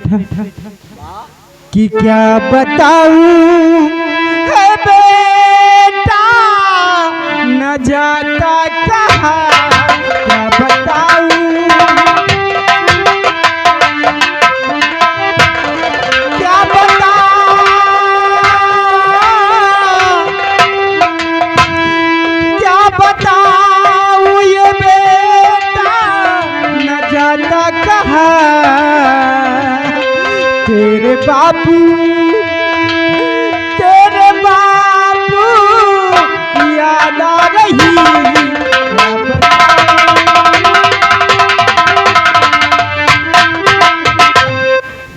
बेटा कि क्या बताऊं है बेटा न जाता कहाँ, क्या बताऊं क्या बताऊं क्या बताऊं ये बेटा न जाता कहाँ, तेरे बापू याद आ रही।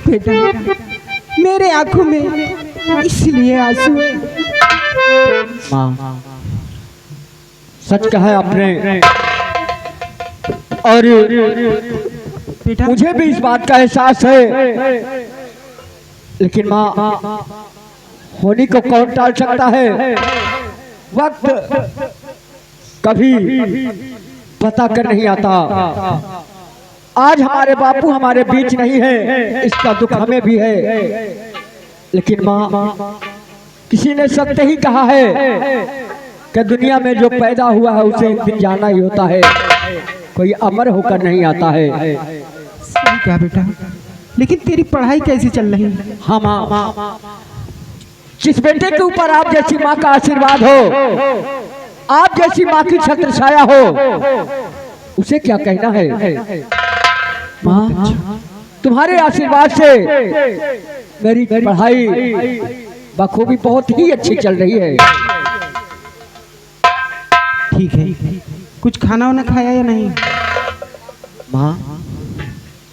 बेटा मेरे आंखों में इसलिए आंसू है। माँ सच कहा है आपने, और बेटा मुझे भी इस बात का एहसास है, लेकिन माँ होनी को कौन टाल सकता है। वक्त कभी पता कर नहीं आता। आज हमारे बापू हमारे बीच नहीं है, इसका दुख हमें भी है, लेकिन माँ किसी ने सत्य ही कहा है कि दुनिया में जो पैदा हुआ है उसे एक दिन जाना ही होता है, कोई अमर होकर नहीं आता है। सही कहा बेटा, लेकिन तेरी पढ़ाई कैसी चल रही है? हाँ माँ, जिस बेटे के ऊपर आप जैसी माँ का आशीर्वाद हो, आप जैसी माँ की छत्र छाया हो, उसे क्या कहना है। माँ तुम्हारे आशीर्वाद से मेरी पढ़ाई बखूबी बहुत ही अच्छी चल रही है। ठीक है, कुछ खाना वाना खाया या नहीं? माँ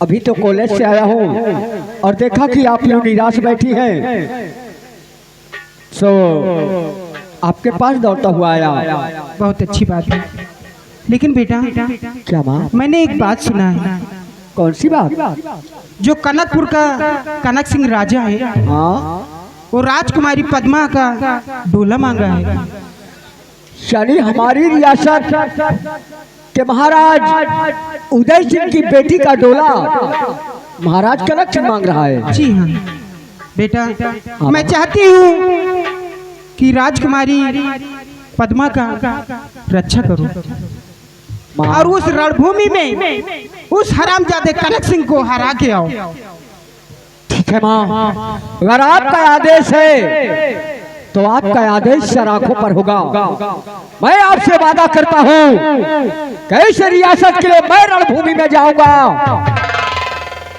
अभी तो कॉलेज से आया हूँ और देखा कि आप यूं निराश बैठी हैं, सो आपके पास दौड़ता हुआ आया। बहुत अच्छी बात है, लेकिन बेटा क्या माँ? मैंने एक बात सुना है। कौन सी बात? जो कनकपुर का कनक सिंह राजा है, हाँ वो राजकुमारी पद्मा का डोला मांगा है। यानी हमारी रियासत के महाराज उदय सिंह की बेटी का डोला महाराज कनक सिंह मांग रहा है। जी हाँ बेटा, मैं चाहती हूँ कि राजकुमारी पद्मा का रक्षा करो और उस रणभूमि में उस हरामजादे कनक सिंह को हरा के आओ। ठीक है माँ, अगर आपका आदेश है तो आपका आदेश सराखों पर होगा। मैं आपसे वादा करता हूँ कि इस रियासत के लिए मैं रणभूमि में जाऊंगा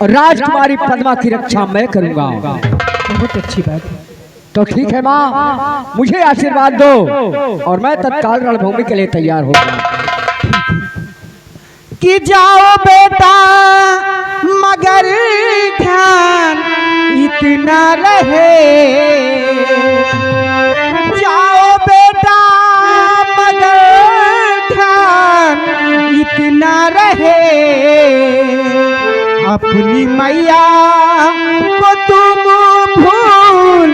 और राजकुमारी पद्मा की रक्षा मैं करूंगा। बहुत अच्छी बात है। तो ठीक है माँ, मुझे आशीर्वाद दो और मैं तत्काल रणभूमि के लिए तैयार हो गया। कि जाओ बेटा मगर ध्यान इतना रहे, जाओ बेटा मगर ध्यान इतना रहे, अपनी मैया को तुम भूल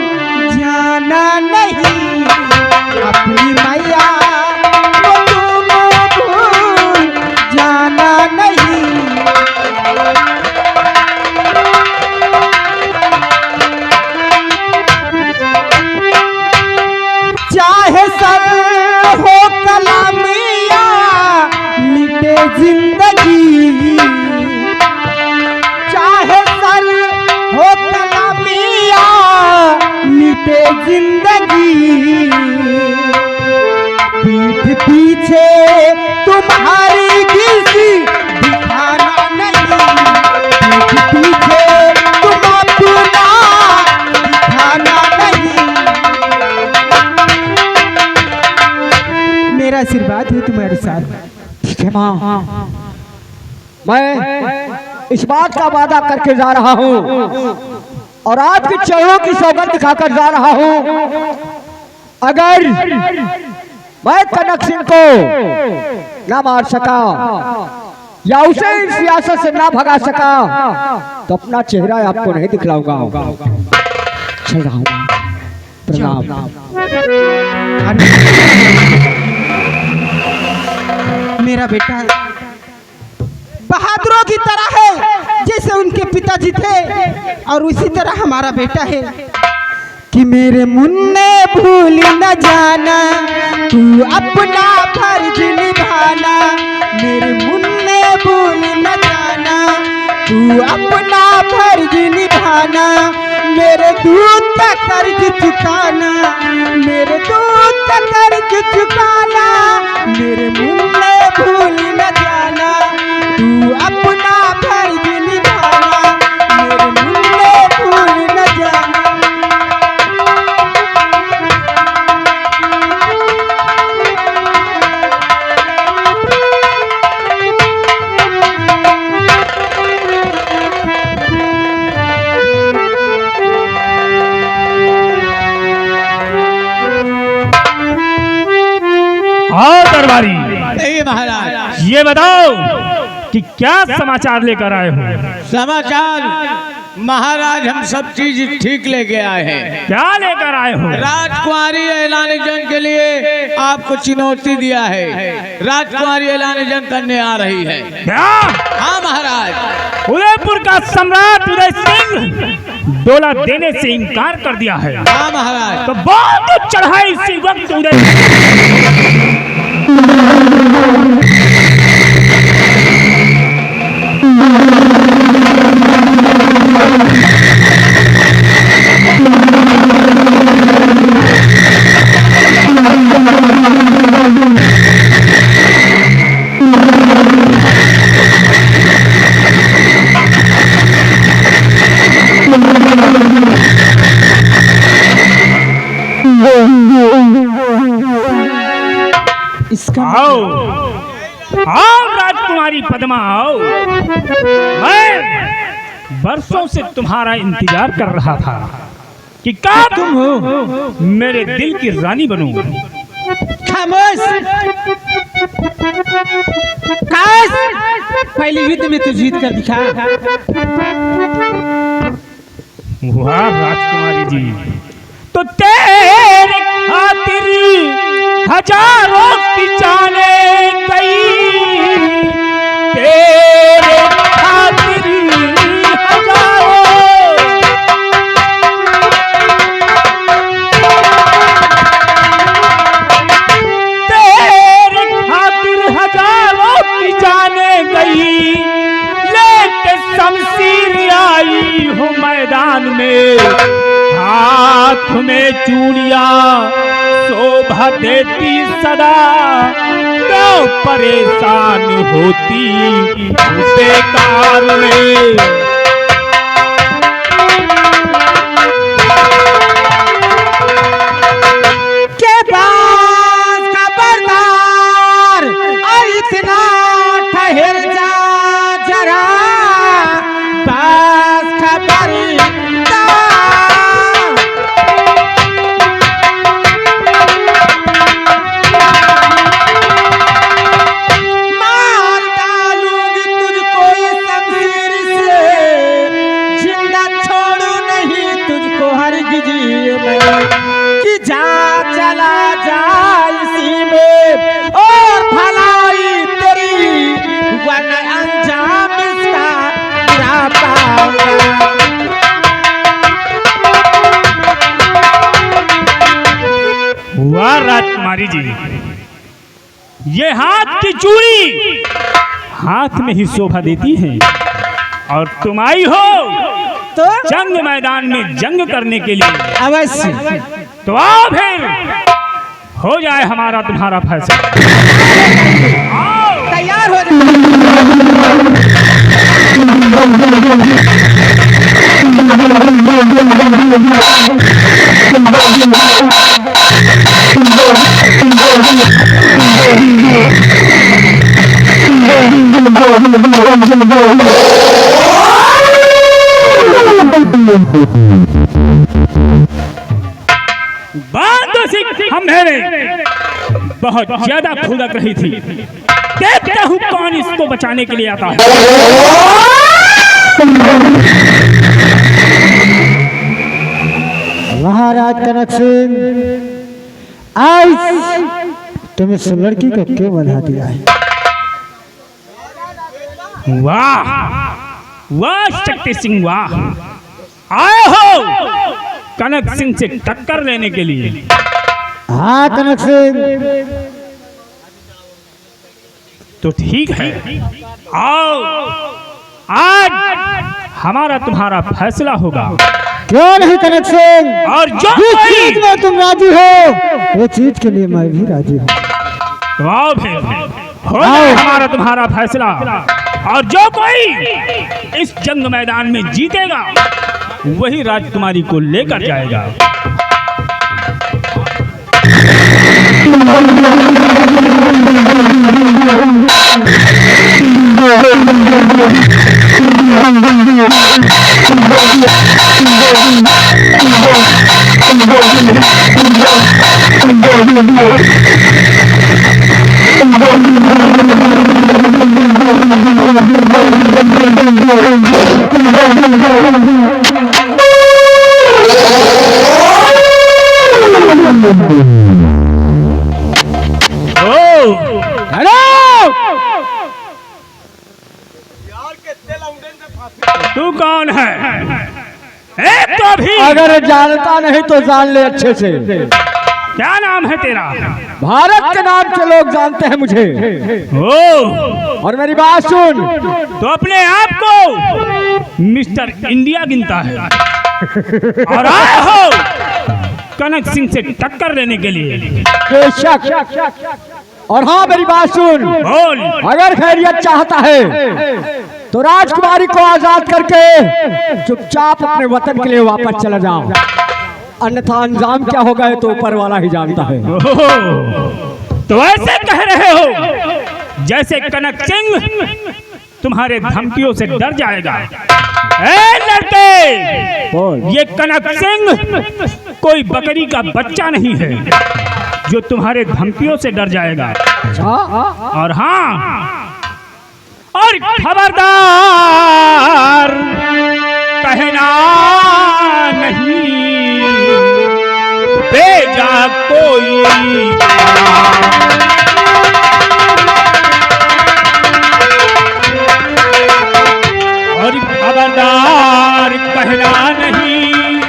जाना नहीं, अपनी मैया को तुम भूल जाना नहीं। चाहे सर हो कलामिया मिटे जिंदगी, चाहे सर हो कलामिया मिटे जिंदगी, पीठ पीछे तुम्हारी किसी दिखाना नहीं, पीठ पीछे तुम अपना दिखाना नहीं। मेरा आशीर्वाद है तुम्हारे साथ। ठीक है माँ, मैं इस बात का वादा करके जा रहा हूँ और आपके चरणों की सौगंध दिखाकर जा रहा हूँ, अगर मैं कनक सिंह को ना मार सका या उसे इस सियासत से ना भगा सका तो अपना चेहरा आपको नहीं दिखलाऊंगा। चल रहा हूँ, प्रणाम। मेरा बेटा बहादुरों की तरह है, जैसे उनके पिताजी थे और उसी तरह हमारा बेटा है कि मेरे मुन्ने भूल न जाना तू अपना फर्ज निभाना, मेरे मुन्ने भूल न जाना तू अपना फर्ज निभाना, मेरे दूध का कर्ज चुकाना, मेरे दूध का कर्ज चुकाना, मेरे मुन्ने भूल न जाना तू अपना फर्ज निभाना, मेरे मुन्ने भूल न जाना। आओ दरबारी, महाराज ये बताओ कि क्या समाचार लेकर आए हो? समाचार महाराज हम सब चीज ठीक लेके आए हैं। क्या लेकर आए हो? राजकुमारी ऐलान जंग के लिए आपको चुनौती दिया है। राजकुमारी ऐलान जंग करने आ रही है। क्या? हाँ महाराज। उदयपुर का सम्राट उदय सिंह डोला देने से इनकार कर दिया है। हाँ महाराज। तो बहुत चढ़ाई इसी वक्त उदय आओ आओ राजकुमारी पद्मा आओ। मैं बरसों से तुम्हारा इंतजार कर रहा था कि कब तुम हो मेरे दिल की रानी बनो। खामोश। काश पहले युद्ध में तो जीत कर दिखा। वाह राजकुमारी जी, तो तेरे खातिर हजारों की जाने गई, तेरे खातिर हजारों, तेरे खातिर हजारों की जाने गई, लेके शमशीर आई हूँ मैदान में, हाथ में चूड़ियां शोभा देती सदा, क्यों परेशान होती बेकार में। के पास खबरदार और इतना ठहर जा जरा, पास खबरदार। मार डालूंगी तुझको इस शमशीर से, जिंदा छोड़ू नहीं तुझको हरगिज़ मैं, कि जा चला जा इसी में और भलाई तेरी, वरना अंजाम इसका क्या पाऊंगा। वाह राजकुमारी जी, ये हाथ की चूड़ी हाथ में ही शोभा देती है, और तुम आई हो तो जंग मैदान में जंग करने के लिए। अवश्य तो आओ फिर हो जाए हमारा तुम्हारा फैसला। तैयार हो जाए। बात हम बहुत ज्यादा फुदक रही थी, देखता हूँ कौन इसको बचाने के लिए आता है। महाराज कनक सिंह आज तुम इस लड़की को क्यों बना दिया है? वाह वाह शक्ति सिंह वाह, आए हो कनक सिंह से टक्कर लेने के लिए। हाँ कनक सिंह, तो ठीक है, आओ आज हमारा तुम्हारा फैसला होगा। क्यों नहीं कनक सिंह, और जो जिस कोई चीज में तुम राजी हो वो चीज के लिए मैं भी राजी हूँ। तो आओ फिर हो जाए हमारा तुम्हारा फैसला, और जो कोई इस जंग मैदान में जीतेगा वही राजकुमारी को लेकर जाएगा। तू कौन है? एक तो भी अगर जानता नहीं तो जान ले अच्छे से। क्या नाम है तेरा? भारत के नाम से लोग जानते हैं मुझे। ओ, और मेरी बात सुन, तो अपने आप को मिस्टर इंडिया गिनता है और आए हो कनक सिंह से टक्कर लेने के लिए। बेशक। और हाँ मेरी बात सुन, बोल। अगर खैरियत चाहता है तो राजकुमारी को आजाद करके चुपचाप अपने वतन के लिए वापस चला जाओ, अन्यथा अंजाम क्या होगा ये तो ऊपर वाला ही जानता है। तो ऐसे कह रहे हो जैसे कनक सिंह तुम्हारे धमकियों से डर जाएगा। ए लड़के, ये कनक सिंह कोई बकरी का बच्चा नहीं है जो तुम्हारे धमकियों से डर जाएगा। और हाँ, और खबरदार कहना नहीं भेजा कोई, और खबरदार कहना नहीं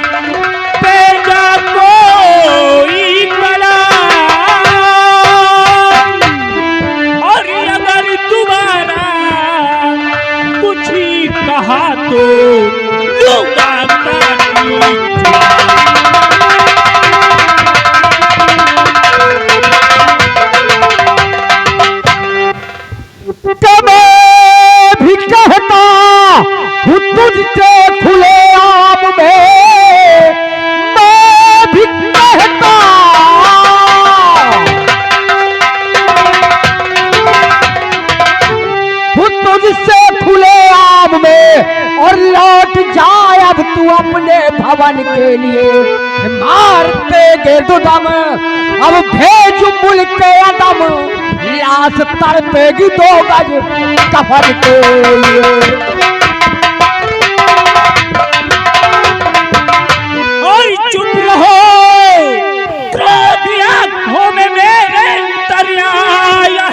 भेजा कोई बला, और अगर तुम्हारा कुछ ही कहा तो लूंगा भी कहता हूँ तुझसे खुले आम में, मैं भी कहता हूँ तुझसे खुले आम में, और लौट जाए अब तू अपने भवन के लिए। मारते गिरदम अब भेज मुल्क के अदम, लाश तड़पेगी 2 गज कफन के लिए। और चुप रहो, क्रोध आंखों में मेरे दरिया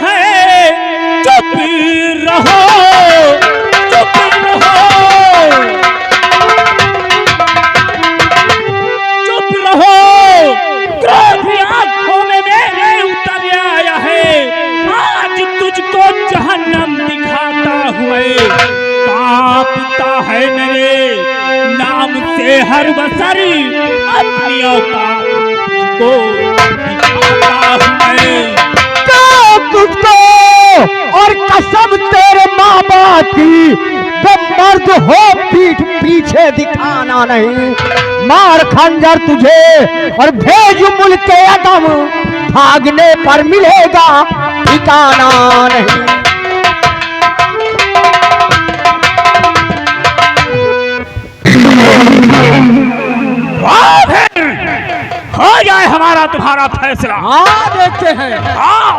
है। चुप रहो, चुप रहो, चुप रहो, क्रोध आंखों में मेरे उतर आया है। आज तुझको जहन्नम दिखाता हुए कांपता है मेरे नाम से हर बसरी, अपनी औकात को दिखाता हूँ तुझको, और कसम तेरे माँ बाप की, जब मर्द हो पीठ पीछे दिखाना नहीं। मार खंजर तुझे और भेज मुल्क के अदम, भागने पर मिलेगा ठिकाना नहीं। हो जाए हमारा तुम्हारा फैसला। हाँ देखते हैं। आओ।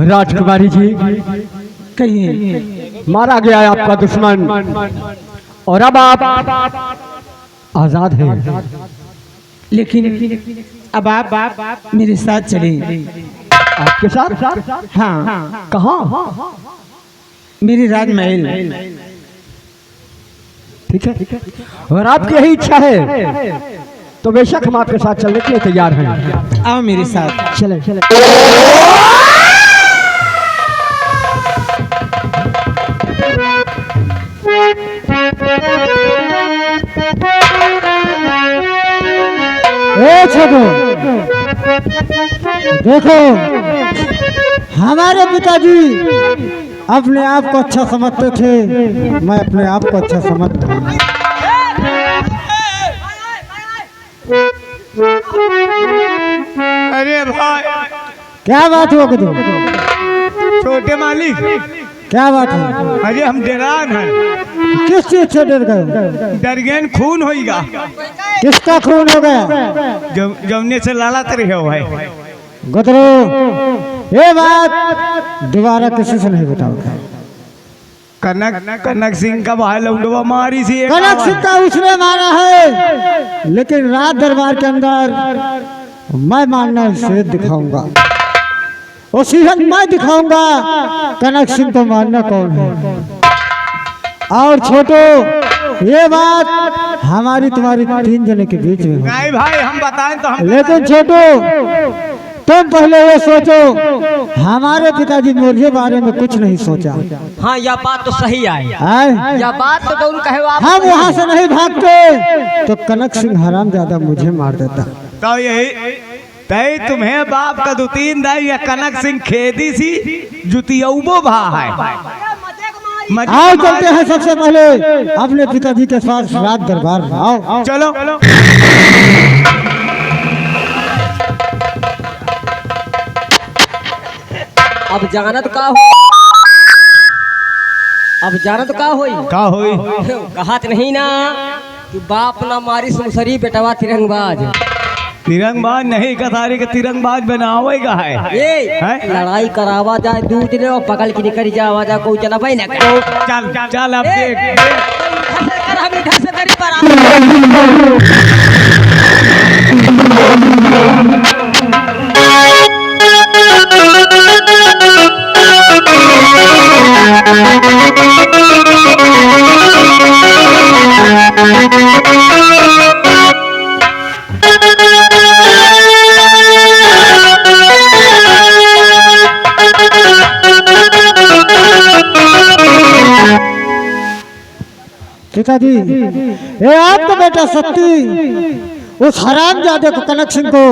राजकुमारी जी, कहिए। मारा गया है आपका दुश्मन और अब आप आजाद हैं। लेकिन अब आप मेरे साथ चले। आपके साथ? हाँ, कहाँ? मेरे राजमहल। ठीक है, और आपकी यही इच्छा है तो बेशक हम आपके साथ चलने के लिए तैयार हैं। आओ मेरे साथ। चले चले। छोटू, देखो हमारे पिताजी अपने आप को अच्छा समझते थे, मैं अपने आप को अच्छा समझता हूँ। अरे भाई, क्या बात हो गई? छोटे मालिक, क्या बात है? अरे हम डरान हैं। किस चीज से डर गए? डरगेन खून होइगा। किसका खून हो गया? जमने से लड़त रहे हो भाई। गुदरू, ये बात दोबारा किसी से नहीं बताओगे। कनक सिंह का भाई लौंडवा मारी सी। कनक सिंह का उसने मारा है, लेकिन रात दरबार के अंदर मैं मारना से दिखाऊंगा। वसीयत मैं दिखाऊंगा, कनक सिंह को मारना कौन है। और छोटो, ये बात हमारी तुम्हारी 3 जने के बीच में हो। नहीं भाई, हम बताएं तो हम। लेकिन छोटो, तुम पहले ये सोचो, हमारे पिताजी मुझे बारे में कुछ नहीं सोचा। हाँ, यह बात तो सही है। यह बात तो तुम कहे आप। हम वहाँ से नहीं भागते तो कनक सिंह हरामजादा मुझे मार देता। तो यही तय तुम्हें बाप का 2-3 दाई या कनक सिंह खेदी सी जुतियौबो भा है। आओ चलते हैं सबसे पहले अपने पिताजी के साथ रात दरबार। आओ चलो। अब जानत का हो, अब जानत का होई। का होई? कहत नहीं ना कि बाप ना मारी सुसरी बेटवा तिरंगबाज। तिरंगबाज नहीं, कथारी के तिरंगबाज बनावेगा है। ये लड़ाई करावा जाए दूध ले और पकड़ के निकल जावा जाए, कोई चला भाई ना। चल चल अब देख। हम इधर से तेरी पर पिताजी, ये आपका बेटा सत्ती उस हरामजादे को कनक सिंह को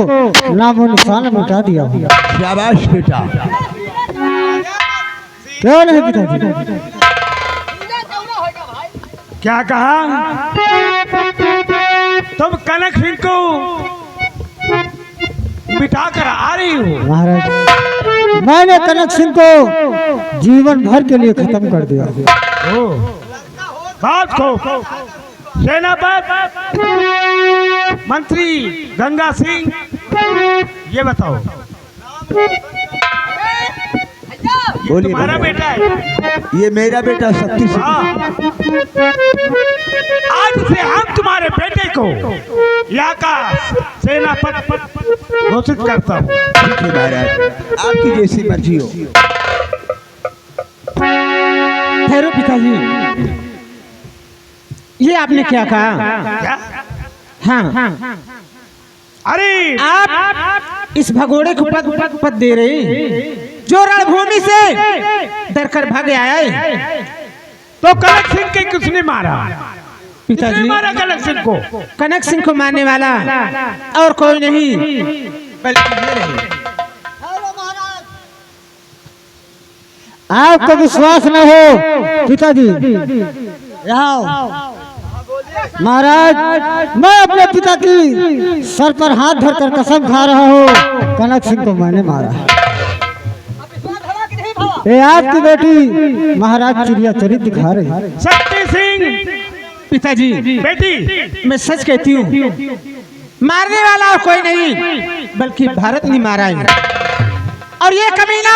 नामो निशान मिटा दिया। शाबाश बेटा। क्यों नहीं पिताजी? क्या कहा? तुम कनक सिंह को बिठा कर आ रही हो? महाराज, मैंने कनक सिंह को जीवन भर के लिए खत्म कर दिया। बात को सेनापति मंत्री गंगा सिंह, ये बताओ, ये तुम्हारा बेटा है? ये मेरा बेटा शक्ति सिंह। आज से हम तुम्हारे बेटे को यहाँ का सेनापति घोषित करता हूँ। ठीक है महाराज, आपकी जैसी मर्जी हो। ठहरो पिताजी, ये आपने क्या कहा? क्या? हाँ, अरे आप इस भगोड़े को पद दे रहे जो रणभूमि से डरकर भाग आया है। तो कनक सिंह के किसने मारा? पिताजी किसने मारा कनक सिंह को? कनक सिंह को मारने वाला और कोई नहीं बल्कि ये रहे। आपको विश्वास न हो पिताजी, यहाँ महाराज मैं अपने पिता की सर पर हाथ धरकर कसम खा रहा हूँ, कनक सिंह को मैंने मारा है। ये आपकी बेटी महाराज चिड़िया चरित दिखा रही है। शक्ति सिंह पिताजी बेटी, मैं सच कहती हूँ, मारने वाला और कोई नहीं बल्कि भारत ने मारा है। और ये कमीना